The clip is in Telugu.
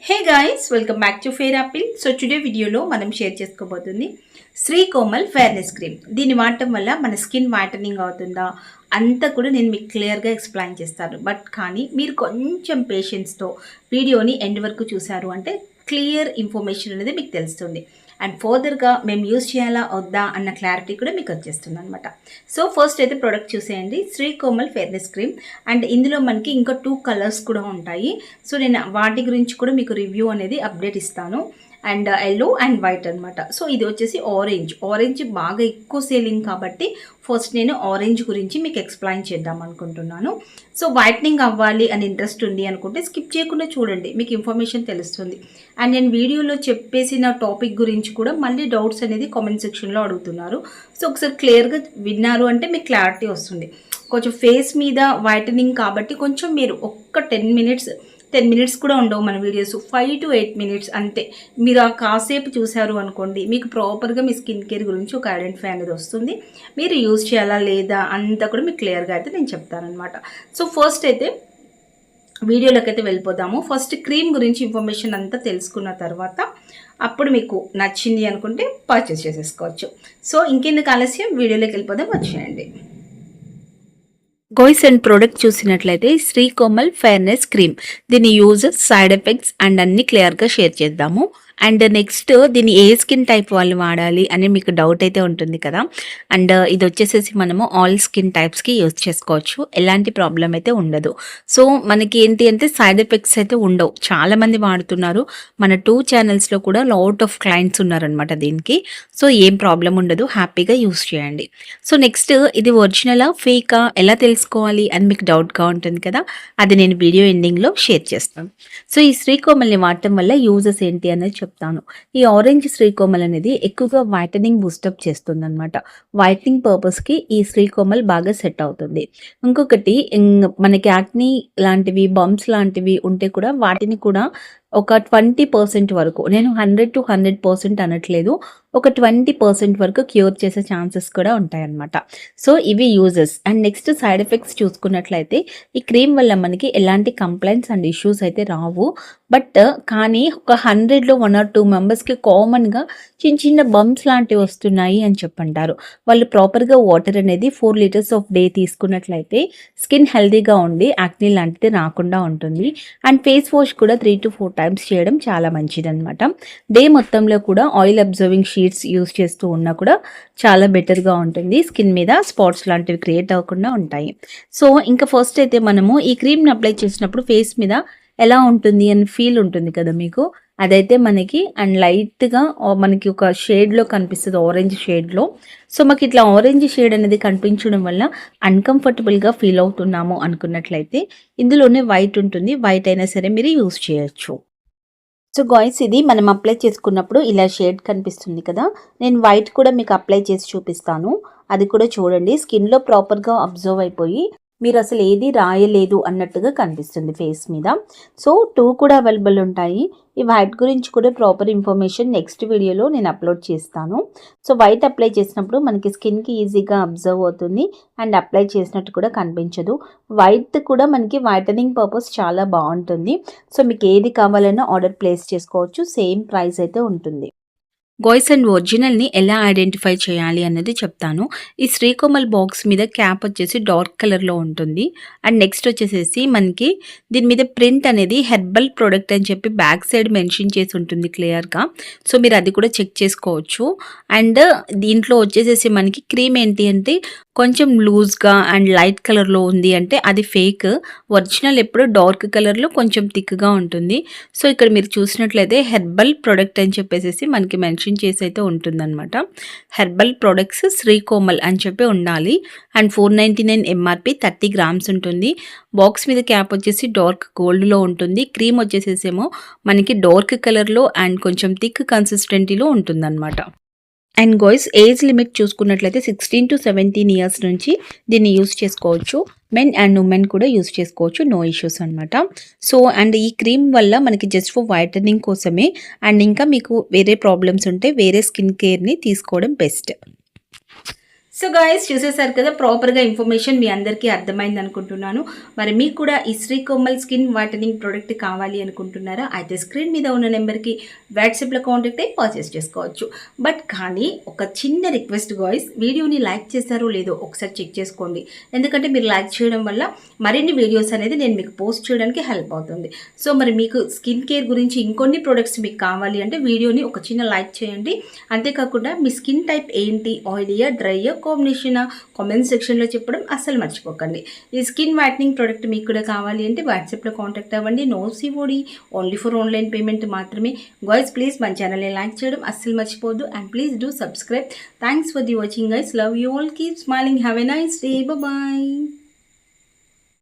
Hey guys, welcome back to fair apple. So today వీడియోలో మనం షేర్ చేసుకోబోతుంది శ్రీ కోమల్ ఫెయిర్నెస్ క్రీమ్. దీన్ని వాడటం వల్ల మన స్కిన్ వైటనింగ్ అవుతుందా అంతా కూడా నేను మీకు క్లియర్గా ఎక్స్ప్లెయిన్ చేస్తాను. కానీ మీరు కొంచెం పేషెన్స్తో వీడియోని ఎండ్ వరకు చూసారు అంటే క్లియర్ ఇన్ఫర్మేషన్ అనేది మీకు తెలుస్తుంది. అండ్ ఫర్దర్గా మేము యూజ్ చేయాలా వద్దా అన్న క్లారిటీ కూడా మీకు వచ్చేస్తుంది అనమాట. సో ఫస్ట్ అయితే ప్రోడక్ట్ చూసేయండి, Sri Komal fairness cream. And ఇందులో మనకి ఇంకా 2 కలర్స్ కూడా ఉంటాయి. సో నేను వాటి గురించి కూడా మీకు రివ్యూ అనేది అప్డేట్ ఇస్తాను. అండ్ ఎల్లో అండ్ వైట్ అనమాట. సో ఇది వచ్చేసి ఆరెంజ్ బాగా ఎక్కువ సేలింగ్ కాబట్టి ఫస్ట్ నేను ఆరెంజ్ గురించి మీకు ఎక్స్ప్లెయిన్ చేద్దాం అనుకుంటున్నాను. సో వైట్నింగ్ అవ్వాలి అని ఇంట్రెస్ట్ ఉంది అనుకుంటే స్కిప్ చేయకుండా చూడండి, మీకు ఇన్ఫర్మేషన్ తెలుస్తుంది. అండ్ నేను వీడియోలో చెప్పేసిన టాపిక్ గురించి కూడా మళ్ళీ డౌట్స్ అనేది కామెంట్ సెక్షన్లో అడుగుతున్నారు. సో ఒకసారి క్లియర్గా విన్నారు అంటే మీకు క్లారిటీ వస్తుంది. కొంచెం ఫేస్ మీద వైటనింగ్ కాబట్టి కొంచెం మీరు ఒక్క 10 మినిట్స్ కూడా ఉండవు మన వీడియోస్, 5 to 8 మినిట్స్ అంతే. మీరు ఆ కాసేపు చూసారు అనుకోండి, మీకు ప్రాపర్గా మీ స్కిన్ కేర్ గురించి ఒక ఐడెంటిఫై అనేది వస్తుంది. మీరు యూజ్ చేయాలా లేదా అంతా కూడా మీకు క్లియర్గా అయితే నేను చెప్తానమాట. సో ఫస్ట్ అయితే వీడియోలోకి అయితే వెళ్ళిపోదాము. ఫస్ట్ క్రీమ్ గురించి ఇన్ఫర్మేషన్ అంతా తెలుసుకున్న తర్వాత అప్పుడు మీకు నచ్చింది అనుకుంటే పర్చేస్ చేసేసుకోవచ్చు. సో ఇంకెందుకు ఆలస్యం, వీడియోలోకి వెళ్ళిపోదాం, వచ్చేయండి. గోయిస్ అండ్ ప్రోడక్ట్ చూసినట్లయితే శ్రీ కోమల్ ఫెయిర్నెస్ క్రీమ్, దీని యూజెస్, సైడ్ ఎఫెక్ట్స్ అండ్ అన్ని క్లియర్గా షేర్ చేద్దాము. అండ్ నెక్స్ట్ దీన్ని ఏ స్కిన్ టైప్ వాళ్ళు వాడాలి అని మీకు డౌట్ అయితే ఉంటుంది కదా. అండ్ ఇది వచ్చేసేసి మనము ఆల్ స్కిన్ టైప్స్కి యూజ్ చేసుకోవచ్చు, ఎలాంటి ప్రాబ్లం అయితే ఉండదు. సో మనకి ఏంటి అంటే సైడ్ ఎఫెక్ట్స్ అయితే ఉండవు, చాలామంది వాడుతున్నారు. మన 2 ఛానల్స్లో కూడా లాట్ ఆఫ్ క్లయింట్స్ ఉన్నారనమాట దీనికి. సో ఏం ప్రాబ్లం ఉండదు, హ్యాపీగా యూజ్ చేయండి. సో నెక్స్ట్ ఇది ఒరిజినలా ఫేకా ఎలా తెలుసుకోవాలి అని మీకు డౌట్గా ఉంటుంది కదా, అది నేను వీడియో ఎండింగ్లో షేర్ చేస్తాను. సో ఈ శ్రీకోమల్ని వాడటం వల్ల యూజెస్ ఏంటి అనేది చెప్తాను. ఈ ఆరెంజ్ శ్రీకోమల్ అనేది ఎక్కువగా వైటనింగ్ బూస్టప్ చేస్తుంది అనమాట. వైటనింగ్ పర్పస్కి ఈ శ్రీకోమల్ బాగా సెట్ అవుతుంది. ఇంకొకటి మనకి యాక్నీ లాంటివి, బంప్స్ లాంటివి ఉంటే కూడా వాటిని కూడా ఒక 20% వరకు, నేను 100 to 100% అనట్లేదు, ఒక 20% వరకు క్యూర్ చేసే ఛాన్సెస్ కూడా ఉంటాయన్నమాట. సో ఇవి uses. And next side effects చూసుకున్నట్లయితే ఈ క్రీమ్ వల్ల మనకి ఎలాంటి కంప్లైంట్స్ అండ్ ఇష్యూస్ అయితే రావు. బట్ కానీ ఒక 100లో 1 or 2 మెంబర్స్కి కామన్గా చిన్న బంప్స్ లాంటివి వస్తున్నాయి అని చెప్పంటారు. వాళ్ళు ప్రాపర్గా వాటర్ అనేది 4 liters ఆఫ్ డే తీసుకున్నట్లయితే స్కిన్ హెల్తీగా ఉండి యాక్నీ లాంటిది రాకుండా ఉంటుంది. అండ్ ఫేస్ వాష్ కూడా 3 to 4 times చేయడం చాలా మంచిది అనమాట. డే మొత్తంలో కూడా ఆయిల్ అబ్జర్వింగ్ షీట్స్ యూస్ చేస్తూ ఉన్నా కూడా చాలా బెటర్గా ఉంటుంది, స్కిన్ మీద స్పాట్స్ లాంటివి క్రియేట్ అవ్వకుండా ఉంటాయి. సో ఇంకా ఫస్ట్ అయితే మనము ఈ క్రీమ్ని అప్లై చేసినప్పుడు ఫేస్ మీద ఎలా ఉంటుంది అని ఫీల్ ఉంటుంది కదా మీకు, అదైతే మనకి అండ్ లైట్గా మనకి ఒక షేడ్లో కనిపిస్తుంది, ఆరెంజ్ షేడ్లో. సో మాకు ఇట్లా ఆరెంజ్ షేడ్ అనేది కనిపించడం వల్ల అన్కంఫర్టబుల్గా ఫీల్ అవుతున్నాము అనుకున్నట్లయితే ఇందులోనే వైట్ ఉంటుంది, వైట్ అయినా సరే మీరు యూస్ చేయొచ్చు. సో గాయ్స్ ఇది మనం అప్లై చేసుకున్నప్పుడు ఇలా షేడ్ కనిపిస్తుంది కదా, నేను వైట్ కూడా మీకు అప్లై చేసి చూపిస్తాను. అది కూడా చూడండి, స్కిన్లో ప్రాపర్గా అబ్జర్వ్ అయిపోయి మీరు అసలు ఏది రాయలేదు అన్నట్టుగా కనిపిస్తుంది ఫేస్ మీద. సో 2 కూడా అవైలబుల్ ఉంటాయి. ఈ వైట్ గురించి కూడా ప్రాపర్ ఇన్ఫర్మేషన్ నెక్స్ట్ వీడియోలో నేను అప్లోడ్ చేస్తాను. సో వైట్ అప్లై చేసినప్పుడు మనకి స్కిన్కి ఈజీగా అబ్జర్వ్ అవుతుంది అండ్ అప్లై చేసినట్టు కూడా కనిపించదు. వైట్ కూడా మనకి వైటనింగ్ పర్పస్ చాలా బాగుంటుంది. సో మీకు ఏది కావాలన్నా ఆర్డర్ ప్లేస్ చేసుకోవచ్చు, సేమ్ ప్రైస్ అయితే ఉంటుంది. గాయ్స్ అండ్ ఒరిజినల్ని ఎలా ఐడెంటిఫై చేయాలి అన్నది చెప్తాను. ఈ శ్రీకోమల్ బాక్స్ మీద క్యాప్ వచ్చేసి డార్క్ కలర్లో ఉంటుంది. అండ్ నెక్స్ట్ వచ్చేసేసి మనకి దీని మీద ప్రింట్ అనేది హెర్బల్ ప్రోడక్ట్ అని చెప్పి బ్యాక్ సైడ్ మెన్షన్ చేసి ఉంటుంది క్లియర్గా. సో మీరు అది కూడా చెక్ చేసుకోవచ్చు. అండ్ దీంట్లో వచ్చేసేసి మనకి క్రీమ్ ఏంటి అంటే కొంచెం లూజ్గా అండ్ లైట్ కలర్లో ఉంది అంటే అది ఫేక్. ఒరిజినల్ ఎప్పుడు డార్క్ కలర్లో కొంచెం థిక్గా ఉంటుంది. సో ఇక్కడ మీరు చూసినట్లయితే హెర్బల్ ప్రోడక్ట్ అని చెప్పేసి మనకి మెన్షన్ చేసి అయితే ఉంటుందన్నమాట. హెర్బల్ ప్రొడక్ట్స్ శ్రీకోమల్ అని చెప్పి ఉండాలి. అండ్ 499 MRP, 30 grams ఉంటుంది. బాక్స్ మీద క్యాప్ వచ్చేసి డార్క్ గోల్డ్లో ఉంటుంది. క్రీమ్ వచ్చేసేసేమో మనకి డార్క్ కలర్లో అండ్ కొంచెం థిక్ కన్సిస్టెంటీలో ఉంటుందన్నమాట. అండ్ గాయ్స్ ఏజ్ లిమిట్ చూసుకున్నట్లయితే 16 to 17 years నుంచి దీన్ని యూస్ చేసుకోవచ్చు. మెన్ అండ్ ఉమెన్ కూడా యూస్ చేసుకోవచ్చు, నో ఇష్యూస్ అనమాట. సో అండ్ ఈ క్రీమ్ వల్ల మనకి జస్ట్ ఫర్ వైటనింగ్ కోసమే. అండ్ ఇంకా మీకు వేరే ప్రాబ్లమ్స్ ఉంటే వేరే స్కిన్ కేర్ని తీసుకోవడం బెస్ట్. సో గాయస్ చూసేసారు కదా, ప్రాపర్గా ఇన్ఫర్మేషన్ మీ అందరికీ అర్థమైంది అనుకుంటున్నాను. మరి మీకు కూడా ఈ Sri Komal skin whitening product కావాలి అనుకుంటున్నారా? అయితే స్క్రీన్ మీద ఉన్న నెంబర్కి వాట్సాప్లో కాంటాక్ట్ అయ్యి పర్చేస్ చేసుకోవచ్చు. బట్ కానీ ఒక చిన్న రిక్వెస్ట్ గాయస్, వీడియోని లైక్ చేశారో లేదో ఒకసారి చెక్ చేసుకోండి. ఎందుకంటే మీరు లైక్ చేయడం వల్ల మరిన్ని వీడియోస్ అనేది నేను మీకు పోస్ట్ చేయడానికి హెల్ప్ అవుతుంది. సో మరి మీకు స్కిన్ కేర్ గురించి ఇంకొన్ని ప్రోడక్ట్స్ మీకు కావాలి అంటే వీడియోని ఒక చిన్న లైక్ చేయండి. అంతేకాకుండా మీ స్కిన్ టైప్ ఏంటి, ఆయిలీయా, డ్రైయా, కాంబినేషన్ కామెంట్ సెక్షన్లో చెప్పడం అస్సలు మర్చిపోకండి. ఈ స్కిన్ వైట్నింగ్ ప్రోడక్ట్ మీకు కూడా కావాలి అంటే వాట్సాప్లో కాంటాక్ట్ అవ్వండి. No COD, only for online payment మాత్రమే. గైస్ ప్లీజ్ మన ఛానల్ని లైక్ చేయడం అస్సలు మర్చిపోవద్దు and please do subscribe. Thanks for the watching guys. Love you all. Keep smiling. Have a nice day. Bye.